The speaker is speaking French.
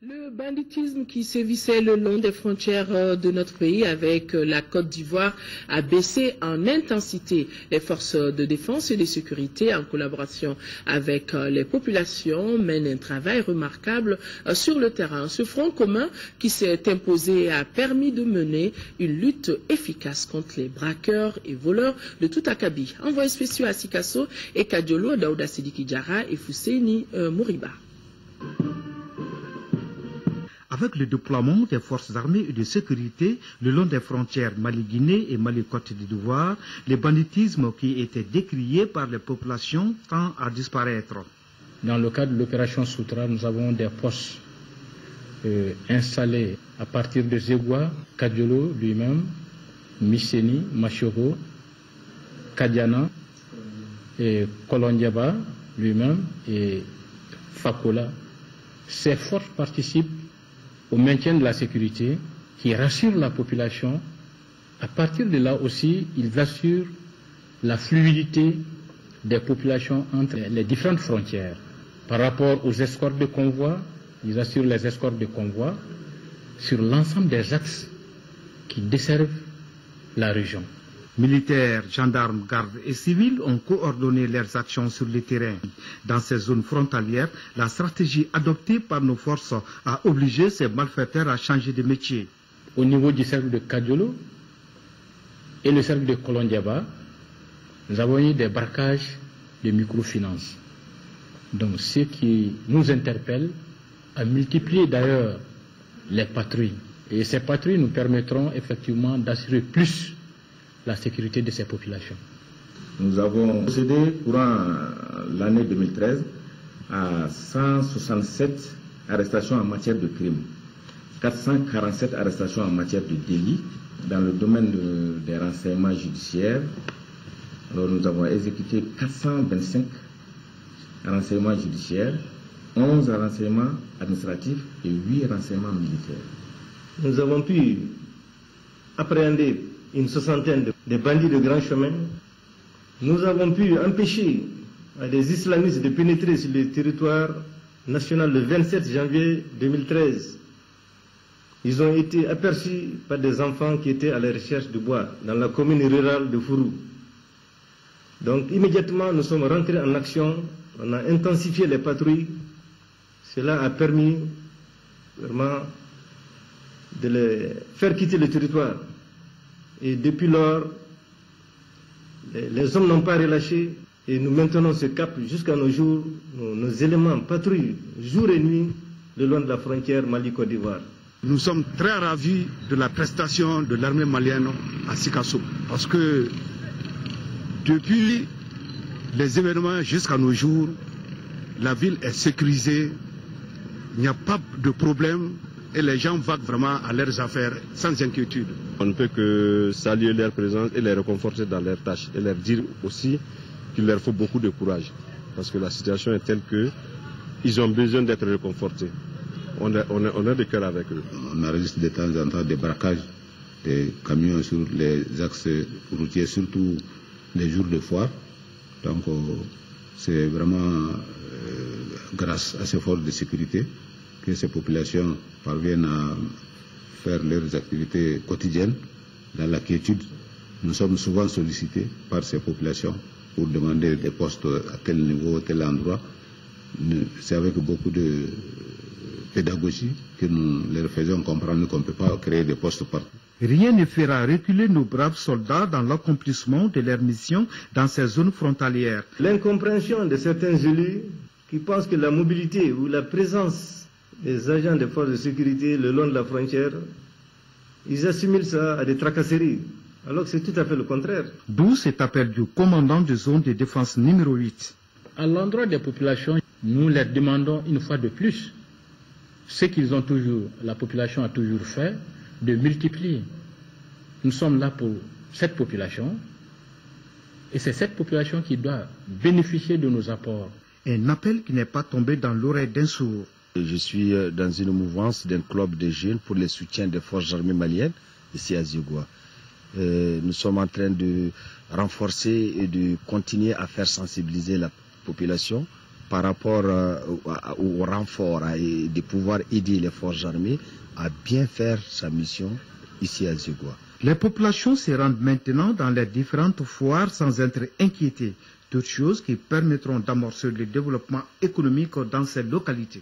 Le banditisme qui sévissait le long des frontières de notre pays avec la Côte d'Ivoire a baissé en intensité. Les forces de défense et de sécurité, en collaboration avec les populations, mènent un travail remarquable sur le terrain. Ce front commun qui s'est imposé a permis de mener une lutte efficace contre les braqueurs et voleurs de tout acabit. Envoyés spéciaux à Sikasso et Kadiolo, Daouda Sidiki Diarra et Fousseini Mouriba. Avec le déploiement des forces armées et de sécurité le long des frontières Mali-Guinée et Mali-Côte d'Ivoire, le banditisme qui était décrié par les populations tend à disparaître. Dans le cadre de l'opération Soutra, nous avons des postes installés à partir de Zegwa, Kadiolo lui-même, Misseni, Machoro, Kadiana, et Kolondiaba lui-même et Fakola. Ces forces participent au maintien de la sécurité, qui rassure la population. À partir de là aussi, ils assurent la fluidité des populations entre les différentes frontières. Par rapport aux escortes de convois, ils assurent les escortes de convois sur l'ensemble des axes qui desservent la région. Militaires, gendarmes, gardes et civils ont coordonné leurs actions sur le terrain. Dans ces zones frontalières, la stratégie adoptée par nos forces a obligé ces malfaiteurs à changer de métier. Au niveau du cercle de Kadiolo et le cercle de Kolondiaba, nous avons eu des braquages de microfinance. Donc ce qui nous interpelle à multiplier d'ailleurs les patrouilles. Et ces patrouilles nous permettront effectivement d'assurer plus la sécurité de ces populations. Nous avons procédé courant l'année 2013 à 167 arrestations en matière de crime, 447 arrestations en matière de délit dans le domaine des renseignements judiciaires. Alors nous avons exécuté 425 renseignements judiciaires, 11 renseignements administratifs et 8 renseignements militaires. Nous avons pu appréhender une soixantaine de bandits de grand chemin. Nous avons pu empêcher les islamistes de pénétrer sur le territoire national le 27 janvier 2013. Ils ont été aperçus par des enfants qui étaient à la recherche de bois dans la commune rurale de Fourou. Donc immédiatement nous sommes rentrés en action, on a intensifié les patrouilles. Cela a permis vraiment de les faire quitter le territoire. Et depuis lors, les hommes n'ont pas relâché et nous maintenons ce cap jusqu'à nos jours. Nos éléments patrouillent jour et nuit le long de la frontière Mali-Côte d'Ivoire. Nous sommes très ravis de la prestation de l'armée malienne à Sikasso parce que depuis les événements jusqu'à nos jours, la ville est sécurisée, il n'y a pas de problème. Et les gens vaquent vraiment à leurs affaires sans inquiétude. On ne peut que saluer leur présence et les réconforter dans leurs tâches et leur dire aussi qu'il leur faut beaucoup de courage. Parce que la situation est telle qu'ils ont besoin d'être réconfortés. On a de cœur avec eux. On enregistre de temps en temps des braquages des camions sur les axes routiers, surtout les jours de foire. Donc c'est vraiment grâce à ces forces de sécurité que ces populations parviennent à faire leurs activités quotidiennes dans la quiétude. Nous sommes souvent sollicités par ces populations pour demander des postes à tel niveau, à tel endroit. C'est avec beaucoup de pédagogie que nous leur faisons comprendre qu'on ne peut pas créer des postes partout. Rien ne fera reculer nos braves soldats dans l'accomplissement de leur mission dans ces zones frontalières. L'incompréhension de certains élus qui pensent que la mobilité ou la présence des agents des forces de sécurité le long de la frontière, ils assimilent ça à des tracasseries, alors que c'est tout à fait le contraire. D'où cet appel du commandant de zone de défense numéro 8. À l'endroit des populations, nous leur demandons une fois de plus ce qu'ils ont toujours, la population a toujours fait, de multiplier. Nous sommes là pour cette population, et c'est cette population qui doit bénéficier de nos apports. Un appel qui n'est pas tombé dans l'oreille d'un sourd. Je suis dans une mouvance d'un club de jeunes pour le soutien des forces armées maliennes ici à Zegwa. Nous sommes en train de renforcer et de continuer à faire sensibiliser la population par rapport au renfort et de pouvoir aider les forces armées à bien faire sa mission ici à Zégoua. Les populations se rendent maintenant dans les différentes foires sans être inquiétées, toutes choses qui permettront d'amorcer le développement économique dans ces localités.